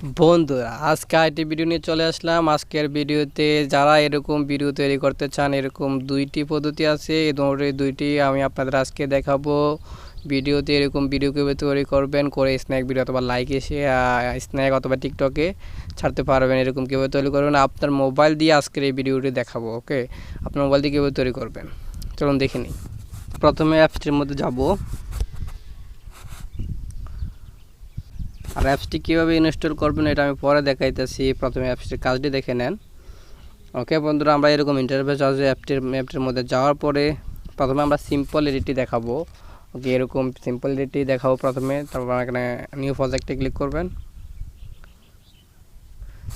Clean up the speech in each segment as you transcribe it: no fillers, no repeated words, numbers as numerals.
বন্ধুরা আজকে IT video নিয়ে চলে আসলাম। আজকের ভিডিওতে যারা এরকম ভিডিও তৈরি করতে চান, এরকম দুইটি পদ্ধতি আছে। এই দুইটি আমি আপনাদের আজকে দেখাবো। ভিডিওতে এরকম ভিডিও কীভাবে তৈরি করবেন, করে স্ন্যাক ভিডিও অথবা লাইক এসে স্ন্যাক অথবা টিকটকে ছাড়তে পারবেন। এরকম কীভাবে তৈরি করবেন আপনার মোবাইল দিয়ে আজকের এই ভিডিওটি দেখাবো। ওকে, আপনার মোবাইল দিয়ে কীভাবে তৈরি করবেন চলুন দেখে নিই। প্রথমে অ্যাপসটির মধ্যে যাব, আর অ্যাপসটি কীভাবে ইনস্টল করবেন এটা আমি পরে দেখাইতেছি। প্রথমে অ্যাপসটির কাজটি দেখে নেন। ওকে বন্ধুরা, আমরা এরকম ইন্টারফেস আসবে অ্যাপটির মধ্যে যাওয়ার পরে প্রথমে আমরা সিম্পল এডিটটি দেখাবো। ওকে, এরকম সিম্পল এডিটটি দেখাবো প্রথমে। তারপর এখানে নিউ প্রজেক্টে ক্লিক করবেন।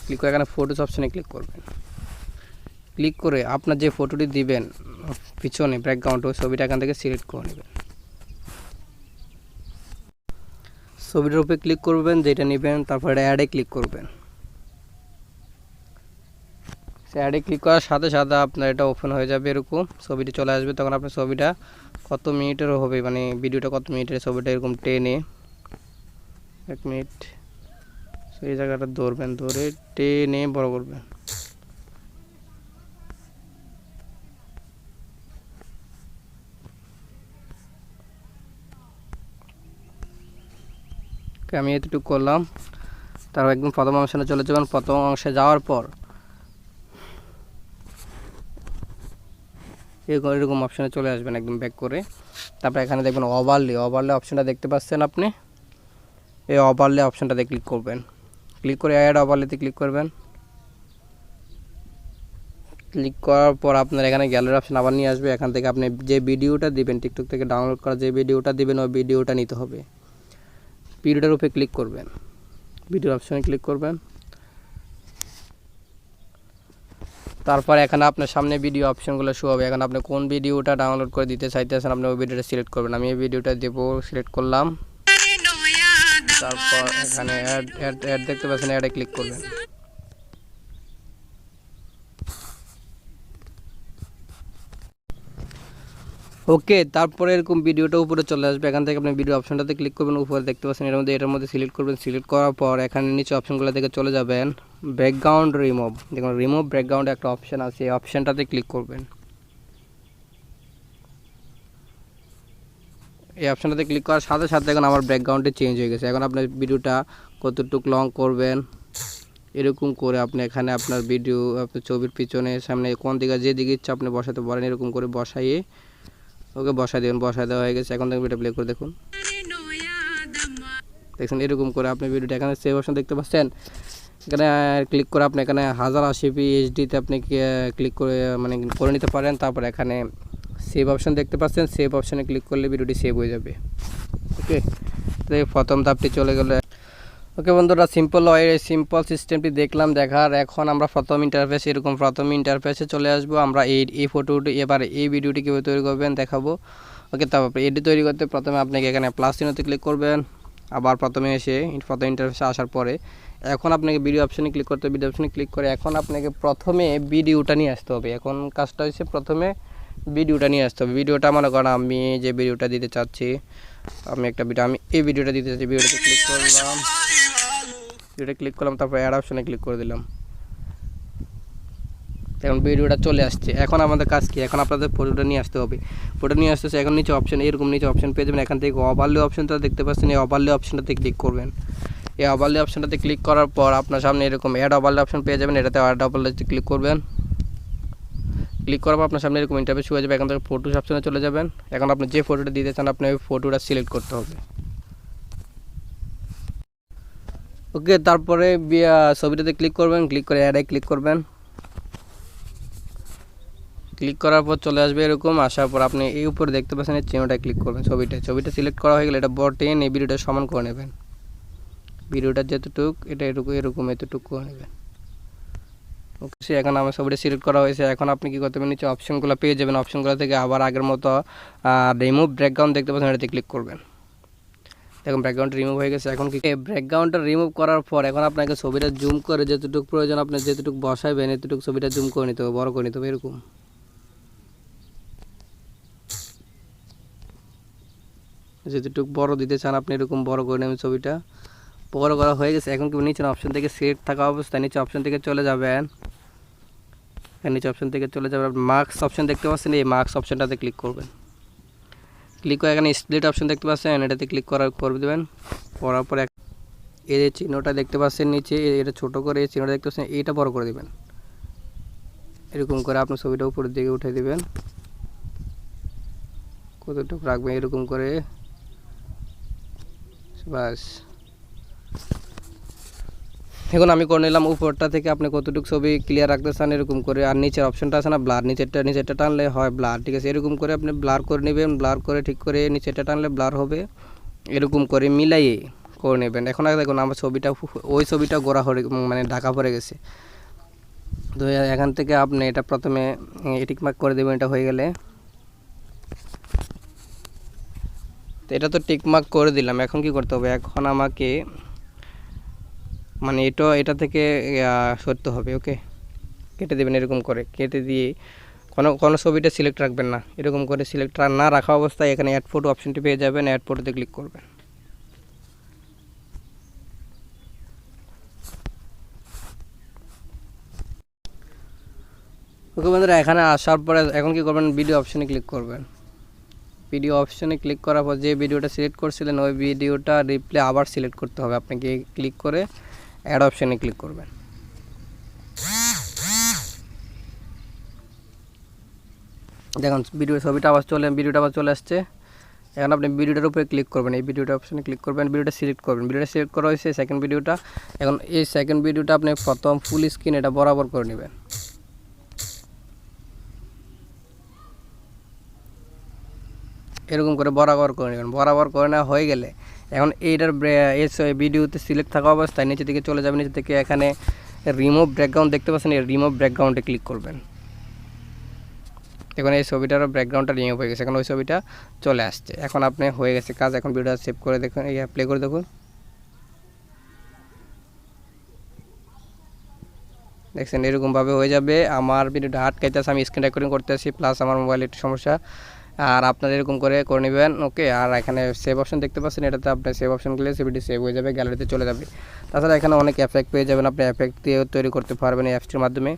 ক্লিক করে এখানে ফটোস অপশানে ক্লিক করবেন। ক্লিক করে আপনার যে ফটোটি দিবেন পিছনে ব্যাকগ্রাউন্ড, ওই ছবিটা এখান থেকে সিলেক্ট করে নেবেন। ছবিটার উপরে ক্লিক করবেন যেটা নেবেন, তারপর অ্যাডে ক্লিক করবেন। অ্যাডে ক্লিক করার সাথে সাথে আপনার এটা ওপেন হয়ে যাবে, এরকম ছবিটি চলে আসবে। তখন আপনার ছবিটা কত মিনিটের হবে, মানে ভিডিওটা কত মিনিটের, ছবিটা এরকম টেনে 1 মিনিট সেই জায়গাটা ধরবেন, ধরে টেনে বড় করবেন। আমি এতটুকু করলাম। তারপর একদম প্রথম অংশে চলে যাবেন। প্রথম অংশে যাওয়ার পর এরকম অপশানে চলে আসবেন একদম ব্যাক করে। তারপর এখানে দেখবেন ওভারলে অপশানটা দেখতে পাচ্ছেন আপনি। এই ওভারলে অপশানটাতে ক্লিক করবেন। ক্লিক করে অ্যাড ওভারলেতে ক্লিক করবেন। ক্লিক করার পর আপনার এখানে গ্যালারি অপশান আবার নিয়ে আসবে। এখান থেকে আপনি যে ভিডিওটা দিবেন, টিকটক থেকে ডাউনলোড করা যে ভিডিওটা দিবেন, ওই ভিডিওটা নিতে হবে। ভিডিওটার উপরে ক্লিক করবেন, ভিডিওর অপশানে ক্লিক করবেন। তারপর এখানে আপনার সামনে ভিডিও অপশনগুলো শো হবে। এখন আপনি কোন ভিডিওটা ডাউনলোড করে দিতে চাইতেছেন, আপনি ওই ভিডিওটা সিলেক্ট করবেন। আমি এই ভিডিওটা দেবো, সিলেক্ট করলাম। তারপর এখানে অ্যাড দেখতে পাচ্ছেন, অ্যাডে ক্লিক করবেন। ওকে, তারপরে এরকম ভিডিওটা উপরে চলে আসবে। এখান থেকে আপনি ভিডিও অপশনটাতে ক্লিক করবেন। উপরে দেখতে পাচ্ছেন এটার মধ্যে সিলেক্ট করবেন। সিলেক্ট করার পর এখানে নিচে অপশনগুলো থেকে চলে যাবেন ব্যাকগ্রাউন্ড রিমুভ। দেখুন রিমুভ ব্যাকগ্রাউন্ড একটা অপশন আছে, এই অপশনটাতে ক্লিক করবেন। এই অপশানটাতে ক্লিক করার সাথে সাথে এখন আমার ব্যাকগ্রাউন্ডে চেঞ্জ হয়ে গেছে। এখন আপনার ভিডিওটা কতটুকু লং করবেন, এরকম করে আপনি এখানে আপনার ভিডিও আপনার ছবির পিছনে সামনে কোন দিকে যেদিকে ইচ্ছা আপনি বসাতে পারেন। এরকম করে বসাইয়ে ওকে বসাই দেবেন। বসাই দেওয়া হয়ে গেছে। এখন থেকে ভিডিও প্লে করে দেখুন, দেখুন এরকম করে আপনি ভিডিওটা এখানে সেভ অপশন দেখতে পাচ্ছেন। এখানে ক্লিক করে আপনি এখানে 1080p এইচডিতে আপনি ক্লিক করে মানে করে নিতে পারেন। তারপর এখানে সেভ অপশন দেখতে পাচ্ছেন, সেভ অপশানে ক্লিক করলে ভিডিওটি সেভ হয়ে যাবে। ওকে, তো প্রথম ধাপটি চলে গেল। ওকে বন্ধুরা, সিম্পল সিস্টেমটি দেখলাম। দেখার এখন আমরা প্রথম ইন্টারফেসে চলে আসবো। আমরা এই ফটোটি এবার এই ভিডিওটি কীভাবে তৈরি করবেন দেখাবো। ওকে, তারপর এটি তৈরি করতে প্রথমে আপনাকে এখানে প্লাস চিহ্নতে ক্লিক করবেন। আবার প্রথমে এসে প্রথম ইন্টারফেসে আসার পরে এখন আপনাকে ভিডিও অপশানে ক্লিক করতে হবে। ভিডিও অপশানে ক্লিক করে এখন আপনাকে প্রথমে ভিডিওটা নিয়ে আসতে হবে। এখন কাজটা হচ্ছে প্রথমে ভিডিওটা নিয়ে আসতে হবে। ভিডিওটা মনে করেন আমি যে ভিডিওটা দিতে চাচ্ছি, আমি এই ভিডিওটা দিতে চাচ্ছি। ভিডিওটাতে ক্লিক করলাম, তারপর অ্যাড অপশানে ক্লিক করে দিলাম। এখন ভিডিওটা চলে আসছে। এখন আমাদের কাজ কি, এখন আপনাদের ফটোটা নিয়ে আসতে হবে। ফটো নিয়ে আসতেছে। এখন নিচে অপশান, এরকম নিচে অপশান পেয়ে যাবেন। এখান থেকে ওভারলে অপশানটা দেখতে পাচ্ছেন, এই ওভারলে অপশানটাতে ক্লিক করবেন। এই ওভারলে অপশানটাতে ক্লিক করার পর আপনার সামনে এরকম অ্যাড ওভারলে অপশান পেয়ে যাবেন। এটাতে অ্যাড ওভারলেতে ক্লিক করবেন। ক্লিক করার পর আপনার সামনে এরকম ইন্টারফেস হয়ে যাবে। এখান থেকে ফটোস অপশানে চলে যাবেন। এখন আপনি যে ফটোটা দিতে চান আপনি ওই ফটোটা সিলেক্ট করতে হবে। ওকে, তারপরে ছবিটাতে ক্লিক করবেন। ক্লিক করে অ্যাডে ক্লিক করবেন। ক্লিক করার পর চলে আসবে এরকম। আসার পর আপনি এই উপরে দেখতে পাচ্ছেন এই চিহ্নটায় ক্লিক করবেন। ছবিটা সিলেক্ট করা হয়ে গেলে এটা বড় টেন এই ভিডিওটা সমান করে নেবেন। ভিডিওটা যতটুক এটা এতটুকু করে নেবেন। ওকে, এখন আমার ছবিটা সিলেক্ট করা হয়েছে। এখন আপনি কী করতে হবে, নিচে অপশনগুলো পেয়ে যাবেন। অপশনগুলো থেকে আবার আগের মতো রিমুভ ব্যাকগ্রাউন্ড দেখতে পাচ্ছেন, এটাতে ক্লিক করবেন। এখন ব্যাকগ্রাউন্ডটা রিমুভ হয়ে গেছে। এখন কি ব্যাকগ্রাউন্ডটা রিমুভ করার পর এখন আপনাকে ছবিটা জুম করে যতটুকু প্রয়োজন আপনি যেতটুকু বসাইবেন এতটুকু ছবিটা জুম করে নিতে হবে, বড় করে নিতে হবে। এরকম যেতটুকু বড় দিতে চান আপনি এরকম বড় করে নেবেন ছবিটা। বড় করা হয়ে গেছে। এখন কি নিচের অপশন থেকে সিলেক্ট থাকা অবস্থায় নিচে অপশন থেকে চলে যাবেন, নিচে অপশন থেকে চলে যাবেন, মার্কস অপশন দেখতে পাচ্ছেন, এই মার্কস অপশনটাতে ক্লিক করবেন। ক্লিক করে এখানে স্প্লিট অপশন দেখতে পাচ্ছেন, এটাতে ক্লিক করে দেবেন। করার পরে এই যে চিহ্নটা দেখতে পাচ্ছেন নিচে, এটা ছোট করে এই চিহ্নটা দেখতে পাচ্ছেন, এইটা বড় করে দেবেন। এরকম করে আপনার ছবিটা উপরের দিকে উঠে দেবেন, কতটুকু রাখবেন এরকম করে, বাস। এখন আমি করে নিলাম উপরটা থেকে আপনি কতটুকু ছবি ক্লিয়ার রাখতে চান এরকম করে। আর নিচের অপশনটা আছে না ব্লার, নিচেরটা টানলে হয় ব্লার, ঠিক আছে। এরকম করে আপনি ব্লার করে নেবেন, ব্লার করে ঠিক করে নিচেরটা টানলে ব্লার হবে, এরকম করে মিলাইয়ে করে নেবেন। এখন দেখুন আমার ছবিটা, ওই ছবিটা গোড়া হয়ে মানে ঢাকা পড়ে গেছে। তো এখান থেকে আপনি এটা প্রথমে টিক মার্ক করে দেবেন, এটা হয়ে গেলে। তো এটা তো টিক মার্ক করে দিলাম, এখন কি করতে হবে, এখন আমাকে মানে এটা থেকে সরতে হবে। ওকে, কেটে দেবেন এরকম করে, কেটে দিয়ে কোনো ছবিটা সিলেক্ট রাখবেন না, এরকম করে সিলেক্ট না রাখা অবস্থায় এখানে অ্যাড ফটো অপশনটি পেয়ে যাবেন, অ্যাড ফটোতে ক্লিক করবেন। ওকে বন্ধুরা, এখানে আসার পরে এখন কি করবেন, ভিডিও অপশনে ক্লিক করবেন। ভিডিও অপশনে ক্লিক করার পর যে ভিডিওটা সিলেক্ট করছিলেন ওই ভিডিওটা রিপ্লে আবার সিলেক্ট করতে হবে আপনাকে, ক্লিক করে অ্যাড অপশনে ক্লিক করবেন। দেখুন ভিডিওটা আবার চলে আসছে। এখন আপনি ভিডিওটার উপরে ক্লিক করবেন, এই ভিডিওটা অপশনে ক্লিক করবেন, ভিডিওটা সিলেক্ট করবেন। ভিডিওটা সিলেক্ট করা হয়েছে সেকেন্ড ভিডিওটা। এখন এই সেকেন্ড ভিডিওটা আপনি প্রথম ফুল স্ক্রিন এটা বরাবর করে নেবেন, এরকম করে বরাবর করে নেবেন। বরাবর করে নেওয়া হয়ে গেলে এখন এইটার ভিডিওতে সিলেক্ট থাকা অবস্থায় নিচে দিকে চলে যাবেন, নিচে থেকে এখানে রিমুভ ব্যাকগ্রাউন্ড দেখতে পাচ্ছেন, এই রিমুভ ব্যাকগ্রাউন্ডে ক্লিক করবেন। এখন এই ছবিটার ব্যাকগ্রাউন্ডটা রিমুভ হয়ে গেছে, এখন ওই ছবিটা চলে আসছে। এখন আপনি হয়ে গেছে কাজ। এখন ভিডিওটা সেভ করে দেখুন, প্লে করে দেখুন, দেখছেন এরকমভাবে হয়ে যাবে। আমার ভিডিওটা আটকাইতেছে, আমি স্ক্রিন রেকর্ডিং করতেছি, প্লাস আমার মোবাইলে একটু সমস্যা, আর আপনারা এরকম করে নেবেন। ওকে, আর এখানে সেভ অপশন দেখতে পাচ্ছেন, এটাতে আপনি সেভ অপশন করলে ছবিটি সেভ হয়ে যাবে, গ্যালারিতে চলে যাবে। তাছাড়া এখানে অনেক এফেক্ট পেয়ে যাবেন, আপনি এফেক্ট দিয়েও তৈরি করতে পারবেন এই অ্যাপসটির মাধ্যমে।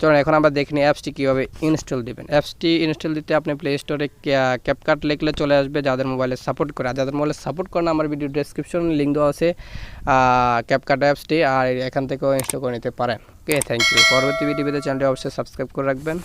চলুন এখন আমরা দেখি অ্যাপসটি কীভাবে ইনস্টল দেবেন। অ্যাপসটি ইনস্টল দিতে আপনি প্লে স্টোরে ক্যাপকাট লিখলে চলে আসবে, যাদের মোবাইলে সাপোর্ট করে। আর যাদের মোবাইলে সাপোর্ট করে না, আমার ভিডিও ডেসক্রিপশন লিঙ্ক দেওয়া আছে ক্যাপকাট অ্যাপসটি, আর এখান থেকেও ইনস্টল করে নিতে পারেন। ওকে, থ্যাংক ইউ। পরবর্তী ভিডিওতে চ্যানেলটি অবশ্যই সাবস্ক্রাইব করে রাখবেন।